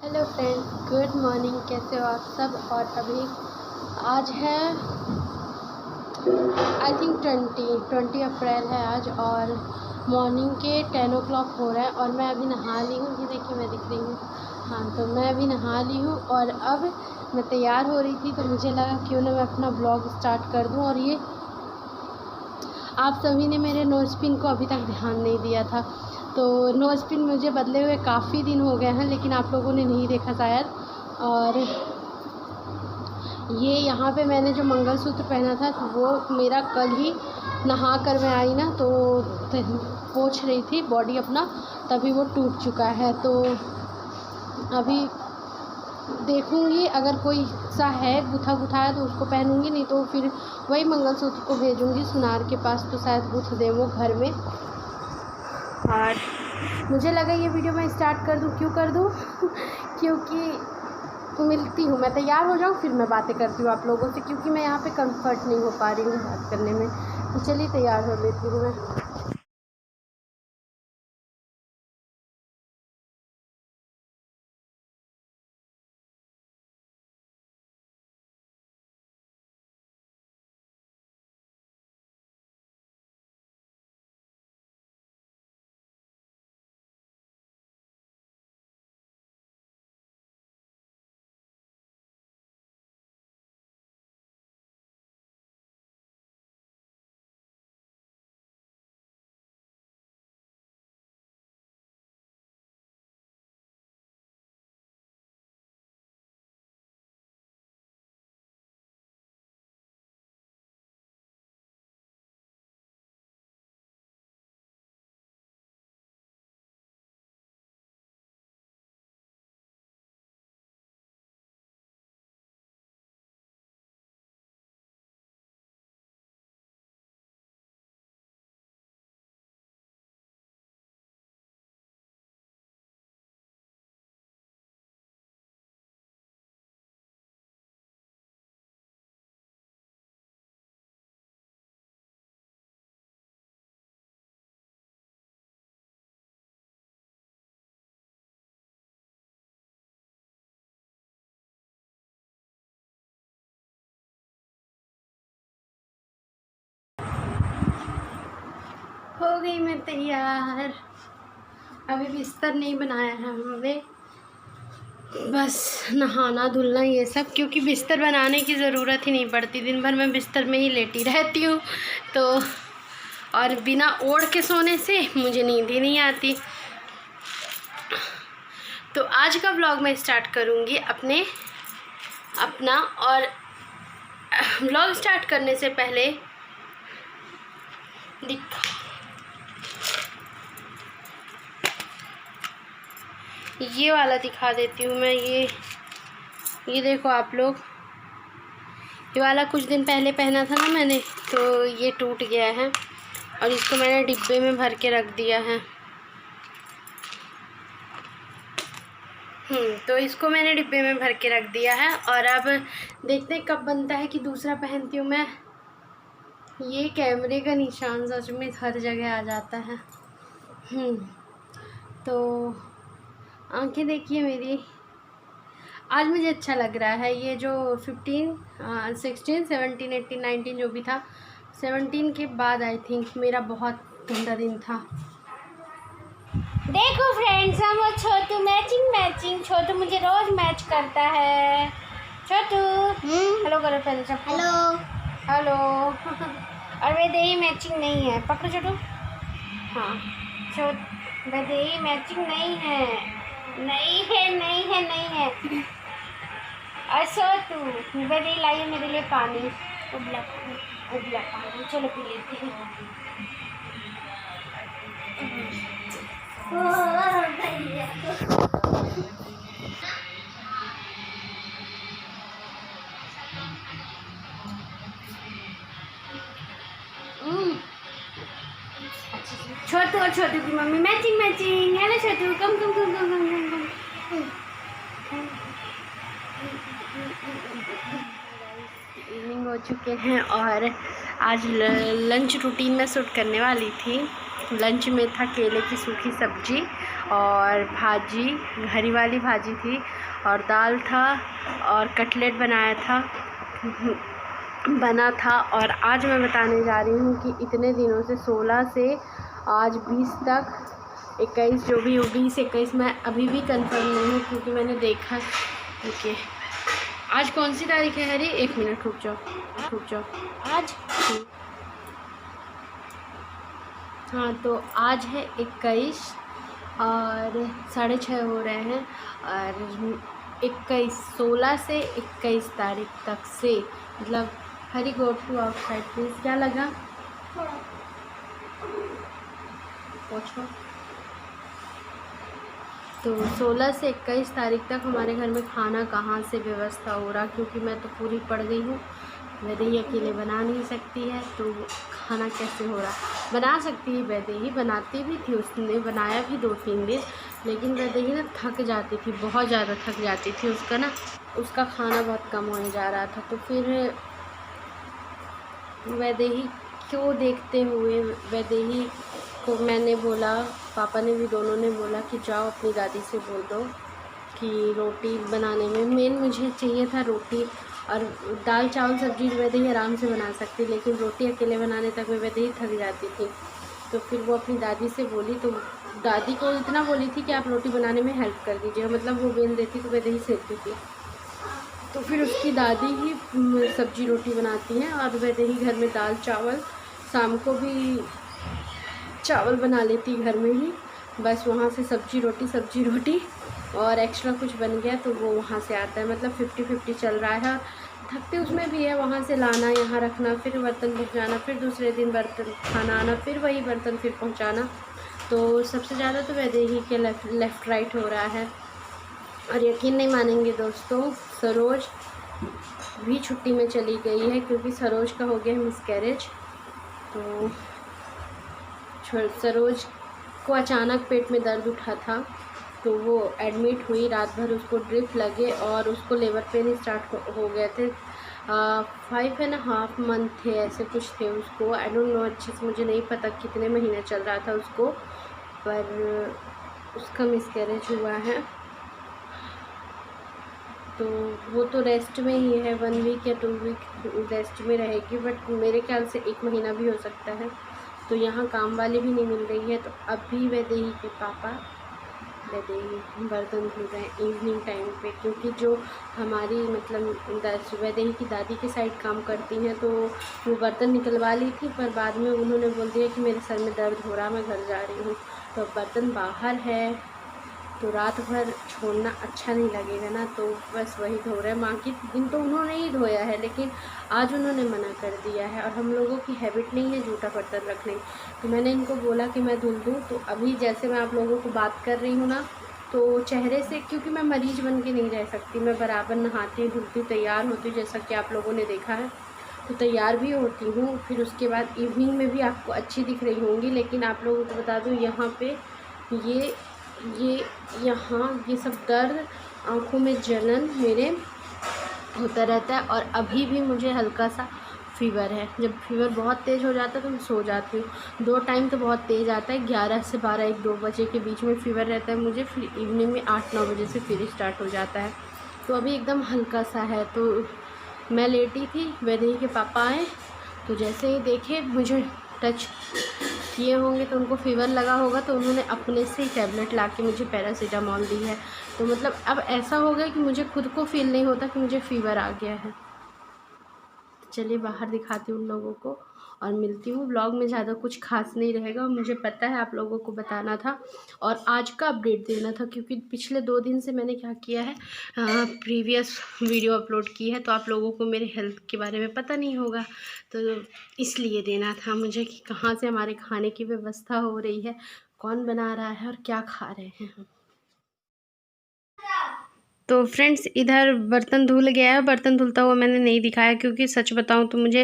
Hello friends, good morning. कैसे हो आप सब। और अभी आज है आई थिंक 20 अप्रैल है आज, और मॉर्निंग के 10 o'clock हो रहा है और मैं अभी नहा ली हूँ। ये देखिए मैं दिख रही हूँ। हाँ, तो मैं अभी नहा ली हूँ और अब मैं तैयार हो रही थी, तो मुझे लगा क्यों ना मैं अपना ब्लॉग स्टार्ट कर दूँ। और ये आप सभी ने मेरे नोज़ पिन को अभी तक ध्यान नहीं दिया था, तो नोज़ पिन मुझे बदले हुए काफ़ी दिन हो गए हैं, लेकिन आप लोगों ने नहीं देखा शायद। और ये यहाँ पे मैंने जो मंगलसूत्र पहना था वो मेरा कल ही नहा कर मैं आई ना, तो पोंछ रही थी बॉडी अपना, तभी वो टूट चुका है। तो अभी देखूँगी अगर कोई सा है गुथा गुथाया तो उसको पहनूँगी, नहीं तो फिर वही मंगलसूत्र को भेजूँगी सुनार के पास, तो शायद गुथ दे वो घर में। और मुझे लगा ये वीडियो मैं स्टार्ट कर दूँ। क्यों कर दूँ क्योंकि मिलती हूँ, मैं तैयार हो जाऊँ फिर मैं बातें करती हूँ आप लोगों से, क्योंकि मैं यहाँ पे कंफर्ट नहीं हो पा रही हूँ बात करने में। तो चलिए तैयार हो लेती हूँ मैं। हो गई मैं तैयार। अभी बिस्तर नहीं बनाया है हमने, बस नहाना धुलना ये सब, क्योंकि बिस्तर बनाने की ज़रूरत ही नहीं पड़ती, दिन भर मैं बिस्तर में ही लेटी रहती हूँ। तो और बिना ओढ़ के सोने से मुझे नींद ही नहीं आती। तो आज का व्लॉग मैं स्टार्ट करूँगी अपना। और व्लॉग स्टार्ट करने से पहले ये वाला दिखा देती हूँ मैं। ये देखो आप लोग, ये वाला कुछ दिन पहले पहना था ना मैंने, तो ये टूट गया है और इसको मैंने डिब्बे में भर के रख दिया है। तो इसको मैंने डिब्बे में भर के रख दिया है और अब देखते हैं कब बनता है कि दूसरा पहनती हूँ मैं। ये कैमरे का निशान सच में हर जगह आ जाता है। तो आंखें देखिए मेरी, आज मुझे अच्छा लग रहा है। ये जो 15, 16, 17, 18, 19 जो भी था, 17 के बाद आई थिंक मेरा बहुत गंदा दिन था। देखो फ्रेंड्स, हम और छोटू मैचिंग। छोटू मुझे रोज मैच करता है। छोटू हेलो करो पहले सब। हेलो और वैदेही मैचिंग नहीं है। पकड़ो छोटू। हाँ, वैदेही मैचिंग नहीं है। और छोटू वैदेही लाइए मेरे लिए पानी, उबला पानी। चलो पी लेते हैं। छोटू और छोटू की मम्मी मैचिंग। हेलो छोटू, कम। इवनिंग हो चुके हैं और आज लंच रूटीन में शूट करने वाली थी। लंच में था केले की सूखी सब्जी और भाजी, हरी वाली भाजी थी, और दाल था, और कटलेट बना था। और आज मैं बताने जा रही हूँ कि इतने दिनों से 16 से आज 20 तक 21 जो भी हो 20-21 मैं अभी भी कंफर्म नहीं हूँ, क्योंकि मैंने देखा। ओके, आज कौन सी तारीख है हरी? 1 मिनट रुक जाओ। आज हाँ, तो आज है 21 और 6:30 हो रहे हैं। और 16 से 21 तारीख तक से, मतलब हरी गो टू आउटसाइड प्लीज। क्या लगा? पूछो। तो 16 से 21 तारीख तक हमारे घर में खाना कहाँ से व्यवस्था हो रहा, क्योंकि मैं तो पूरी पड़ गई हूँ। वैदेही अकेले बना नहीं सकती है, तो खाना कैसे हो रहा? बना सकती है वैदेही, बनाती भी थी, उसने बनाया भी 2-3 दिन, लेकिन वैदेही ना थक जाती थी, बहुत ज़्यादा थक जाती थी। उसका खाना बहुत कम होने जा रहा था। तो फिर वैदेही को देखते हुए वैदेही को मैंने बोला, पापा ने भी, दोनों ने बोला कि जाओ अपनी दादी से बोल दो कि रोटी बनाने में मेन मुझे चाहिए था रोटी, और दाल चावल सब्जी वैदेही आराम से बना सकती, लेकिन रोटी अकेले बनाने तक में वैदेही थक जाती थी। तो फिर वो अपनी दादी से बोली, तो दादी को इतना बोली थी कि आप रोटी बनाने में हेल्प कर दीजिएगा, मतलब वो बेल देती तो वैदेही सेकती थी। तो फिर उसकी दादी ही सब्जी रोटी बनाती हैं, और वैदेही घर में दाल चावल, शाम को भी चावल बना लेती घर में ही, बस वहाँ से सब्जी रोटी और एक्स्ट्रा कुछ बन गया तो वो वहाँ से आता है, मतलब 50-50 चल रहा है। और थकते उसमें भी है, वहाँ से लाना, यहाँ रखना, फिर बर्तन पहुँचाना, फिर दूसरे दिन बर्तन खाना आना, फिर वही बर्तन फिर पहुँचाना। तो सबसे ज़्यादा तो वैदेही के लेफ़्ट राइट हो रहा है। और यकीन नहीं मानेंगे दोस्तों, सरोज भी छुट्टी में चली गई है, क्योंकि सरोज का हो गया है मिसकैरेज। तो सरोज को अचानक पेट में दर्द उठा था, तो वो एडमिट हुई। रात भर उसको ड्रिप लगे और उसको लेबर पेन स्टार्ट हो गए थे। 5.5 मंथ थे, ऐसे कुछ थे उसको। आई डोंट नो, अच्छे से मुझे नहीं पता कितने महीने चल रहा था उसको, पर उसका मिसकैरेज हुआ है। तो वो तो रेस्ट में ही है, 1 वीक या 2 वीक रेस्ट में रहेगी, बट मेरे ख्याल से 1 महीना भी हो सकता है। तो यहाँ काम वाली भी नहीं मिल रही है, तो अभी वैदेही के पापा वैदेही बर्तन धुल रहे हैं इवनिंग टाइम पे, क्योंकि जो हमारी मतलब वैदेही की दादी के साइड काम करती हैं, तो वो बर्तन निकलवा ली थी, पर बाद में उन्होंने बोल दिया कि मेरे सर में दर्द हो रहा, मैं घर जा रही हूँ। तो अब बर्तन बाहर है, तो रात भर छोड़ना अच्छा नहीं लगेगा ना, तो बस वही धो रहे हैं। माँ की दिन तो उन्होंने ही धोया है, लेकिन आज उन्होंने मना कर दिया है, और हम लोगों की हैबिट नहीं है जूठा बर्तन रखने। तो मैंने इनको बोला कि मैं धुल दूँ। तो अभी जैसे मैं आप लोगों को बात कर रही हूँ ना, तो चेहरे से, क्योंकि मैं मरीज बन के नहीं रह सकती, मैं बराबर नहाती धुलती तैयार होती, जैसा कि आप लोगों ने देखा है, तो तैयार भी होती हूँ। फिर उसके बाद इवनिंग में भी आपको अच्छी दिख रही होंगी। लेकिन आप लोगों को बता दूँ, यहाँ पे ये सब दर्द, आँखों में जलन मेरे होता रहता है। और अभी भी मुझे हल्का सा फ़ीवर है। जब फीवर बहुत तेज़ हो जाता है तो मैं सो जाती हूँ। 2 टाइम तो बहुत तेज़ आता है, 11 से 12, 1-2 बजे के बीच में फ़ीवर रहता है मुझे, फिर इवनिंग में 8-9 बजे से फिर स्टार्ट हो जाता है। तो अभी एकदम हल्का सा है। तो मैं लेटी थी, वैदेही के पापा आए, तो जैसे ही देखे मुझे टच किए होंगे तो उनको फ़ीवर लगा होगा, तो उन्होंने अपने से ही टैबलेट ला के मुझे पैरासीटामॉल दी है। तो मतलब अब ऐसा हो गया कि मुझे खुद को फ़ील नहीं होता कि मुझे फ़ीवर आ गया है। चलिए बाहर दिखाती हूँ उन लोगों को और मिलती हूँ। व्लॉग में ज़्यादा कुछ खास नहीं रहेगा, मुझे पता है आप लोगों को बताना था और आज का अपडेट देना था, क्योंकि पिछले 2 दिन से मैंने क्या किया है, प्रीवियस वीडियो अपलोड की है, तो आप लोगों को मेरे हेल्थ के बारे में पता नहीं होगा, तो इसलिए देना था मुझे कि कहाँ से हमारे खाने की व्यवस्था हो रही है, कौन बना रहा है और क्या खा रहे हैं हम। तो फ्रेंड्स, इधर बर्तन धुल गया है। बर्तन धुलता हुआ मैंने नहीं दिखाया, क्योंकि सच बताऊं तो मुझे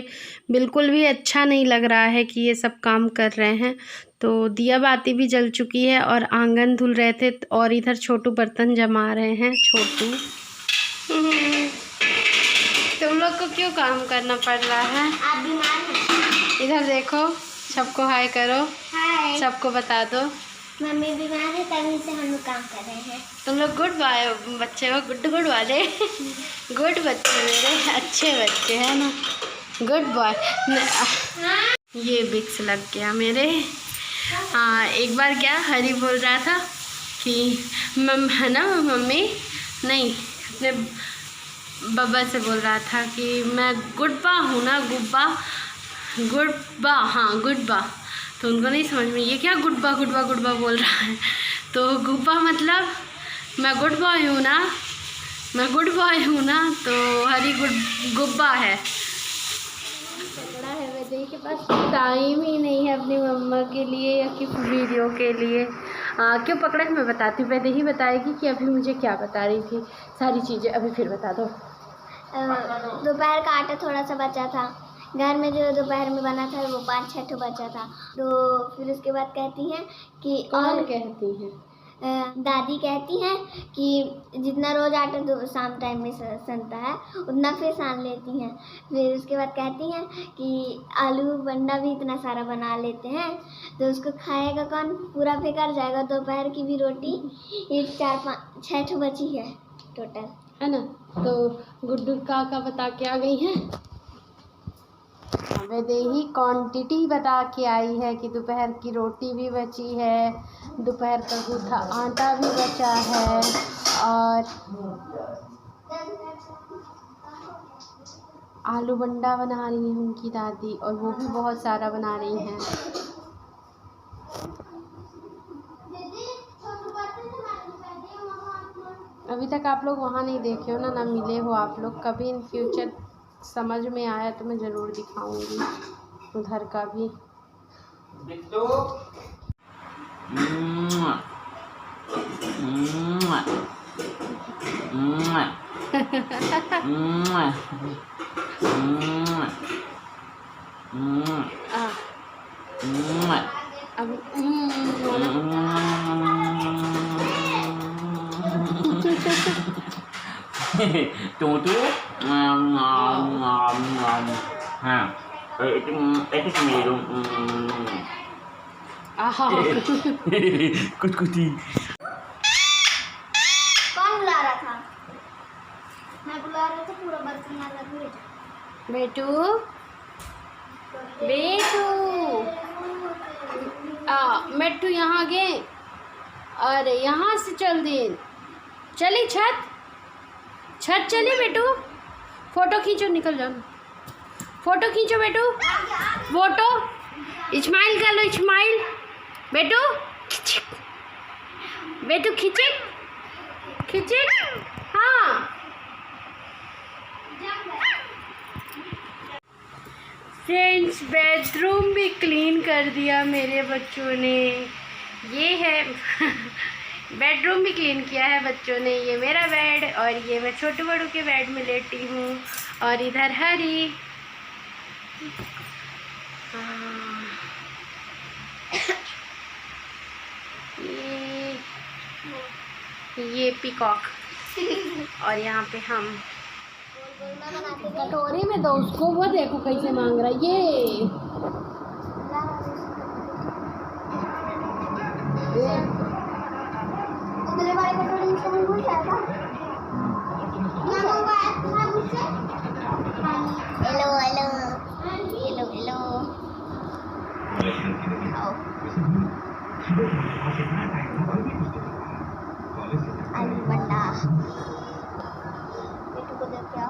बिल्कुल भी अच्छा नहीं लग रहा है कि ये सब काम कर रहे हैं। तो दिया बाती भी जल चुकी है और आंगन धुल रहे थे, और इधर छोटू बर्तन जमा रहे हैं। छोटू तुम लोग को क्यों काम करना पड़ रहा है? आप बीमार हैं। इधर देखो, सबको हाय करो, हाय। सबको बता दो मम्मी बीमार है तभी से हम लोग काम कर रहे हैं। तुम लोग गुड बॉय बच्चे हो, गुड वाले गुड बच्चे मेरे, अच्छे बच्चे हैं ना, गुड बॉय। ये बिक्स लग गया मेरे। हाँ, एक बार क्या हरी बोल रहा था कि है ना मम्मी, नहीं अपने बाबा से बोल रहा था कि मैं गुड्बा हूँ ना, गुड्बा, हाँ गुड्बा। तो उनको नहीं समझ में ये क्या गुड्बा गुड्बा गुड्बा बोल रहा है। तो गुब्बा मतलब मैं गुड बॉय हूँ ना, मैं गुड बॉय हूँ ना, तो हरी गुब्बा है। झगड़ा है वैदेही के पास टाइम ही नहीं है अपनी मम्मा के लिए या कि वीडियो के लिए। क्यों पकड़ा है मैं बताती हूँ, वैदेही बताएगी कि अभी मुझे क्या बता रही थी सारी चीज़ें। अभी फिर बता दो। दोपहर का आटा थोड़ा सा बचा था घर में, जो दोपहर में बना था वो 5-6 ठो बचा था। तो फिर उसके बाद कहती हैं कि कौन कहती हैं? दादी कहती हैं कि जितना रोज़ आटा शाम टाइम में सनता है उतना फिर सान लेती हैं। फिर उसके बाद कहती हैं कि आलू बंडा भी इतना सारा बना लेते हैं तो उसको खाएगा कौन, पूरा बेकार जाएगा। दोपहर की भी रोटी 4-5-6 ठो बची है टोटल, है ना। तो गुड्डू का बता के आ गई हैं, वैदेही क्वांटिटी बता के आई है कि दोपहर की रोटी भी बची है, दोपहर का गूथा आटा भी बचा है, और आलू बंडा बना रही हैं उनकी दादी, और वो भी बहुत सारा बना रही हैं। अभी तक आप लोग वहाँ नहीं देखे हो ना मिले हो आप लोग कभी। इन फ्यूचर समझ में आया तो मैं ज़रूर दिखाऊंगी उधर का भी। Tunggu हाँ itu minum कुछ कौन बुला रहा था? मैं बुला रहा था, पूरा बर्तन आ रहा था। बेटू बेटू मेट्टू यहाँ गए, अरे यहाँ से चल दिन चली छत चली बेटू। फोटो खींचो, निकल जाओ, फोटो खींचो बेटू, फोटो इस्माइल कर लो, इस्माइल बेटू, बेटू खींचे हाँ। फ्रेंड्स, बेडरूम भी क्लीन कर दिया मेरे बच्चों ने। ये है बेडरूम भी क्लीन किया है बच्चों ने। ये मेरा बेड, और ये मैं छोटू बड़ू के बेड में लेटी हूँ, और इधर हरी। ये पीकॉक, और यहाँ पे हम कटोरी में दो उसको, वो देखो कैसे मांग रहा है ये। हेलो आलू बंडा बेटू को दे क्या